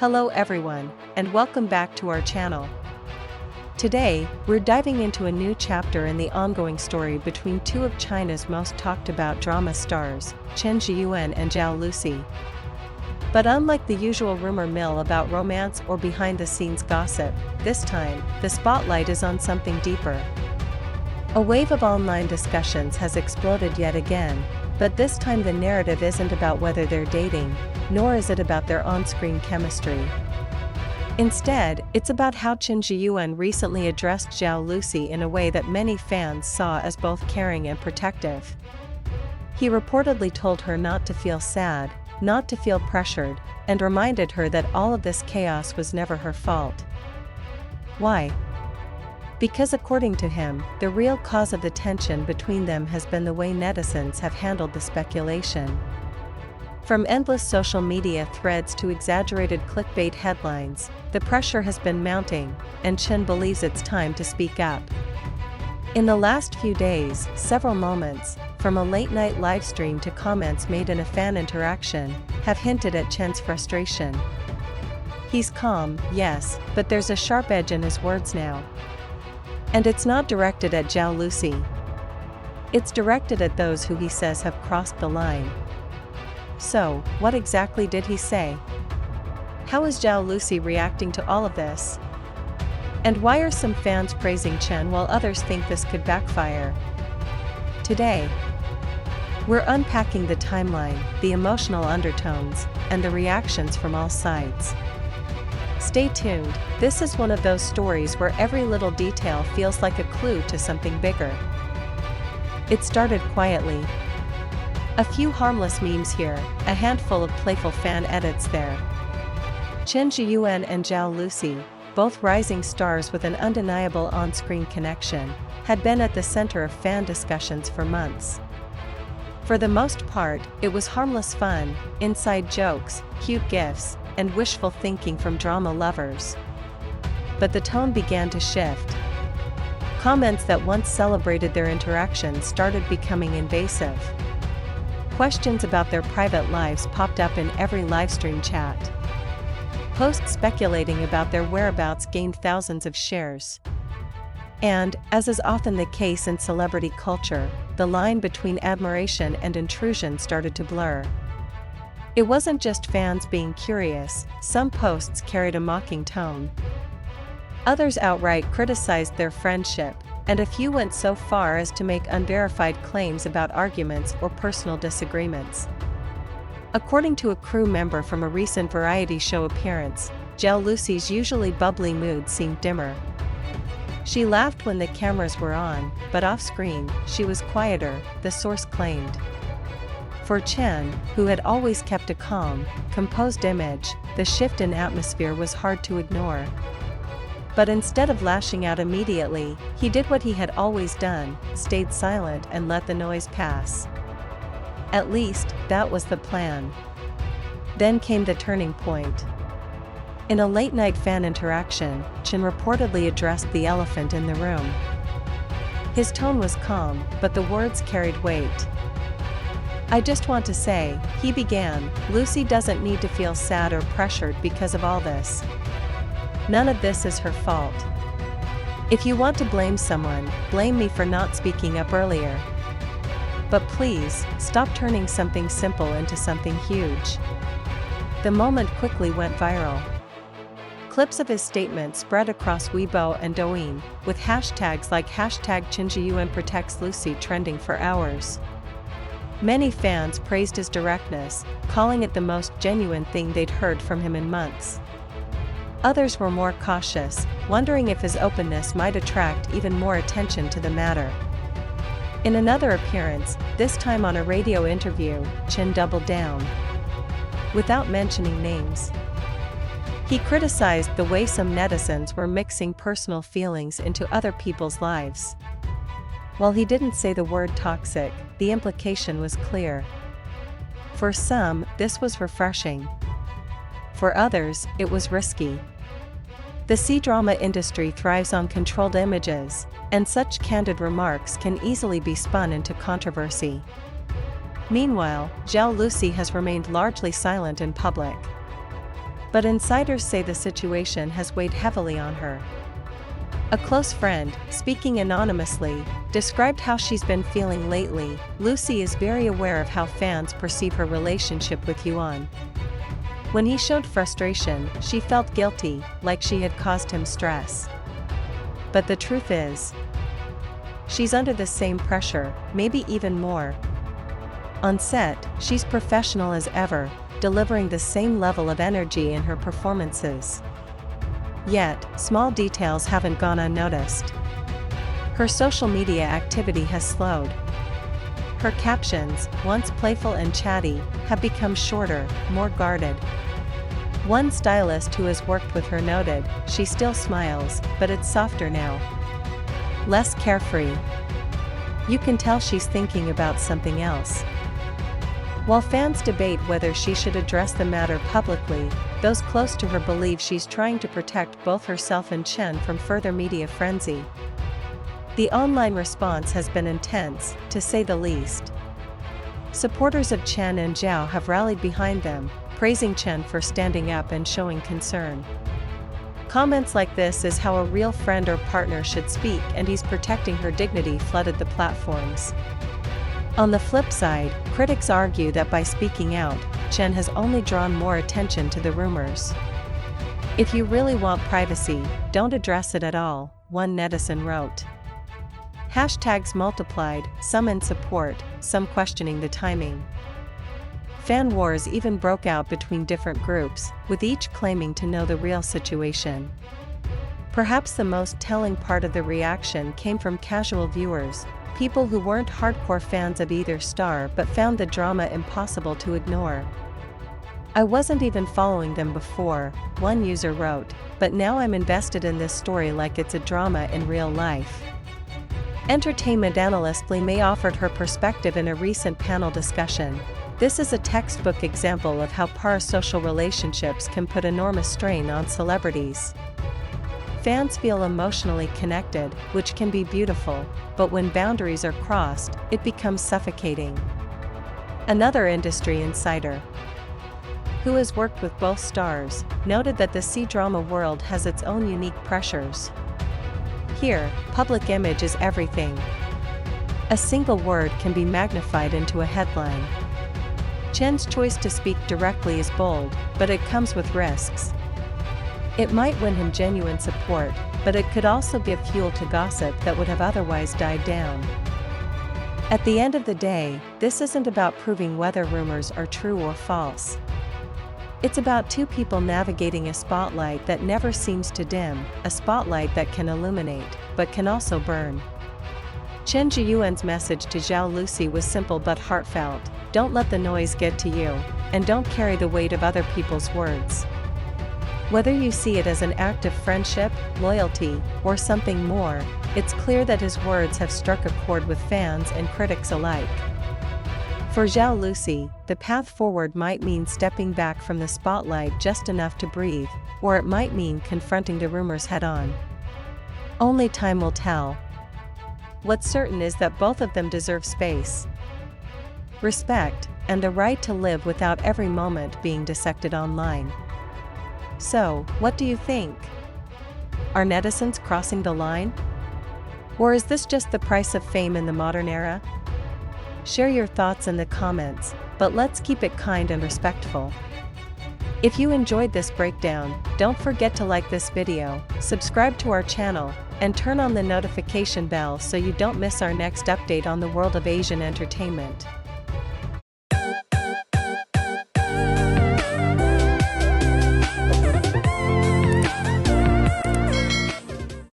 Hello everyone, and welcome back to our channel. Today, we're diving into a new chapter in the ongoing story between two of China's most talked about drama stars, Chen Zheyuan and Zhao Lusi. But unlike the usual rumor mill about romance or behind-the-scenes gossip, this time, the spotlight is on something deeper. A wave of online discussions has exploded yet again, but this time the narrative isn't about whether they're dating, nor is it about their on-screen chemistry. Instead, it's about how Chen Zheyuan recently addressed Zhao Lusi in a way that many fans saw as both caring and protective. He reportedly told her not to feel sad, not to feel pressured, and reminded her that all of this chaos was never her fault. Why? Because according to him, the real cause of the tension between them has been the way netizens have handled the speculation. From endless social media threads to exaggerated clickbait headlines, the pressure has been mounting, and Chen believes it's time to speak up. In the last few days, several moments, from a late-night livestream to comments made in a fan interaction, have hinted at Chen's frustration. He's calm, yes, but there's a sharp edge in his words now. And it's not directed at Zhao Lusi. It's directed at those who he says have crossed the line. So, what exactly did he say? How is Zhao Lusi reacting to all of this? And why are some fans praising Chen while others think this could backfire? Today, we're unpacking the timeline, the emotional undertones, and the reactions from all sides. Stay tuned, this is one of those stories where every little detail feels like a clue to something bigger. It started quietly. A few harmless memes here, a handful of playful fan edits there. Chen Zheyuan and Zhao Lusi, both rising stars with an undeniable on-screen connection, had been at the center of fan discussions for months. For the most part, it was harmless fun, inside jokes, cute gifs, and wishful thinking from drama lovers. But the tone began to shift. Comments that once celebrated their interactions started becoming invasive. Questions about their private lives popped up in every livestream chat. Posts speculating about their whereabouts gained thousands of shares. And, as is often the case in celebrity culture, the line between admiration and intrusion started to blur. It wasn't just fans being curious, some posts carried a mocking tone. Others outright criticized their friendship, and a few went so far as to make unverified claims about arguments or personal disagreements. According to a crew member from a recent variety show appearance, Zhao Lusi's usually bubbly mood seemed dimmer. She laughed when the cameras were on, but off-screen, she was quieter, the source claimed. For Chen, who had always kept a calm, composed image, the shift in atmosphere was hard to ignore. But instead of lashing out immediately, he did what he had always done, stayed silent and let the noise pass. At least, that was the plan. Then came the turning point. In a late-night fan interaction, Chen reportedly addressed the elephant in the room. His tone was calm, but the words carried weight. "I just want to say," he began, "Lusi doesn't need to feel sad or pressured because of all this. None of this is her fault. If you want to blame someone, blame me for not speaking up earlier. But please, stop turning something simple into something huge." The moment quickly went viral. Clips of his statement spread across Weibo and Douyin, with hashtags like #ChenZheyuan_protects_Lusi trending for hours. Many fans praised his directness, calling it the most genuine thing they'd heard from him in months. Others were more cautious, wondering if his openness might attract even more attention to the matter. In another appearance, this time on a radio interview, Chen doubled down. Without mentioning names, he criticized the way some netizens were mixing personal feelings into other people's lives. While he didn't say the word toxic, the implication was clear. For some, this was refreshing. For others, it was risky. The C-drama industry thrives on controlled images, and such candid remarks can easily be spun into controversy. Meanwhile, Zhao Lusi has remained largely silent in public. But insiders say the situation has weighed heavily on her. A close friend, speaking anonymously, described how she's been feeling lately. Lucy is very aware of how fans perceive her relationship with Yuan. When he showed frustration, she felt guilty, like she had caused him stress. But the truth is, she's under the same pressure, maybe even more. On set, she's professional as ever, delivering the same level of energy in her performances. Yet, small details haven't gone unnoticed. Her social media activity has slowed. Her captions, once playful and chatty, have become shorter, more guarded. One stylist who has worked with her noted, she still smiles, but it's softer now. Less carefree. You can tell she's thinking about something else. While fans debate whether she should address the matter publicly, those close to her believe she's trying to protect both herself and Chen from further media frenzy. The online response has been intense, to say the least. Supporters of Chen and Zhao have rallied behind them, praising Chen for standing up and showing concern. Comments like "this is how a real friend or partner should speak and he's protecting her dignity" flooded the platforms. On the flip side, critics argue that by speaking out, Chen has only drawn more attention to the rumors. "If you really want privacy, don't address it at all," one netizen wrote. Hashtags multiplied, some in support, some questioning the timing. Fan wars even broke out between different groups, with each claiming to know the real situation. Perhaps the most telling part of the reaction came from casual viewers, people who weren't hardcore fans of either star but found the drama impossible to ignore. "I wasn't even following them before," one user wrote, "but now I'm invested in this story like it's a drama in real life." Entertainment analyst Li Mei offered her perspective in a recent panel discussion. "This is a textbook example of how parasocial relationships can put enormous strain on celebrities. Fans feel emotionally connected, which can be beautiful, but when boundaries are crossed, it becomes suffocating." Another industry insider, who has worked with both stars, noted that the C-drama world has its own unique pressures. Here, public image is everything. A single word can be magnified into a headline. Chen's choice to speak directly is bold, but it comes with risks. It might win him genuine support, but it could also give fuel to gossip that would have otherwise died down. At the end of the day, this isn't about proving whether rumors are true or false. It's about two people navigating a spotlight that never seems to dim, a spotlight that can illuminate, but can also burn. Chen Zheyuan's message to Zhao Lusi was simple but heartfelt: "Don't let the noise get to you, and don't carry the weight of other people's words." Whether you see it as an act of friendship, loyalty, or something more, it's clear that his words have struck a chord with fans and critics alike. For Zhao Lusi, the path forward might mean stepping back from the spotlight just enough to breathe, or it might mean confronting the rumors head-on. Only time will tell. What's certain is that both of them deserve space, respect, and the right to live without every moment being dissected online. So, what do you think? Are netizens crossing the line? Or is this just the price of fame in the modern era? Share your thoughts in the comments, but let's keep it kind and respectful. If you enjoyed this breakdown, don't forget to like this video, subscribe to our channel, and turn on the notification bell so you don't miss our next update on the world of Asian entertainment.